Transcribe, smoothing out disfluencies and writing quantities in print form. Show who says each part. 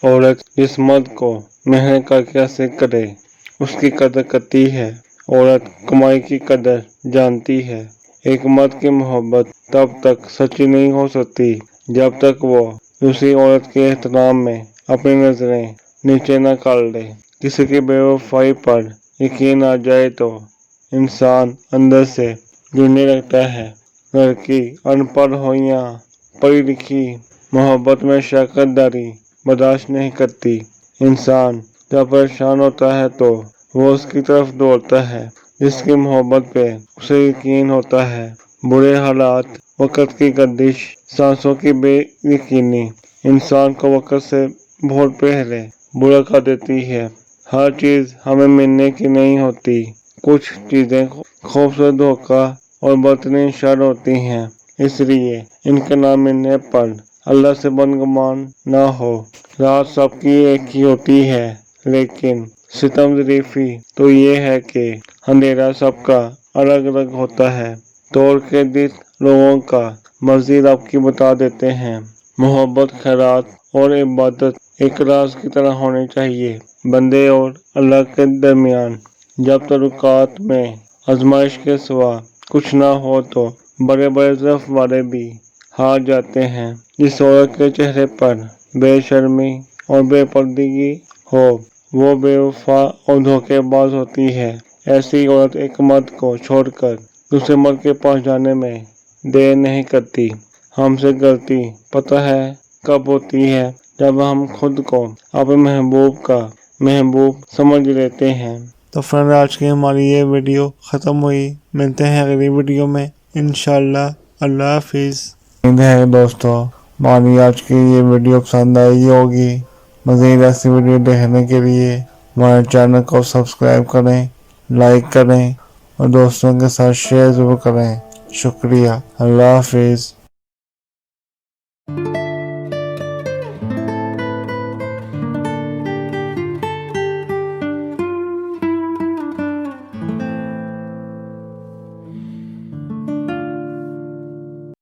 Speaker 1: عورت جس مرد کو محنت کر کے حاصل کرے اس کی قدر کرتی ہے۔ عورت کمائی کی قدر جانتی ہے۔ ایک مرد کی محبت تب تک سچی نہیں ہو سکتی جب تک وہ دوسری عورت کے احترام میں اپنی نظریں نیچے نہ کر لے۔ کسی کی بے وفائی پر یقین آ جائے تو انسان اندر سے گرنے لگتا ہے۔ لڑکی ان پڑھ ہو یا پڑھی لکھی، محبت میں شراکت داری برداشت نہیں کرتی۔ انسان جب پریشان ہوتا ہے تو وہ اس کی طرف دوڑتا ہے جس کی محبت پہ اسے یقین ہوتا ہے۔ برے حالات، وقت کی گردش، سانسوں کی بے یقینی انسان کو وقت سے بہت پہلے برا کر دیتی ہے۔ ہر چیز ہمیں ملنے کی نہیں ہوتی۔ کچھ چیزیں خوبصورت دھوکہ اور بدترین شر ہوتی ہیں، اس لیے ان کے نہ ملنے پر اللہ سے بدگمان نہ ہو۔ رات سب کی ایک ہی ہوتی ہے، لیکن ستم ظریفی تو یہ ہے کہ اندھیرا سب کا الگ الگ ہوتا ہے۔ توڑ کے دل لوگوں کا مزید آپ کی بتا دیتے ہیں۔ محبت، خیرات اور عبادت ایک راز کی طرح ہونی چاہیے بندے اور اللہ کے درمیان۔ جب تعلقات میں آزمائش کے سوا کچھ نہ ہو تو بڑے بڑے ضعف والے بھی ہار جاتے ہیں۔ جس عورت کے چہرے پر بے شرمی اور بے پردگی ہو وہ بے وفا اور دھوکے باز ہوتی ہے۔ ایسی عورت ایک مرد کو چھوڑ کر دوسرے مرد کے پاس جانے میں دیر نہیں کرتی۔ ہم سے غلطی پتہ ہے کب ہوتی ہے؟ جب ہم خود کو اپنے محبوب کا محبوب سمجھ لیتے ہیں۔ تو فرینڈ آج کی ہماری یہ ویڈیو ختم ہوئی۔ ملتے ہیں اگلی ویڈیو میں انشاءاللہ۔ اللہ حافظ۔ امید ہے دوستو ہماری آج کی یہ ویڈیو پسند آئی ہوگی۔ مزید ایسی ویڈیو دیکھنے کے لیے ہمارے چینل کو سبسکرائب کریں، لائک کریں اور دوستوں کے ساتھ شیئر ضرور کریں۔ شکریہ۔ اللہ حافظ۔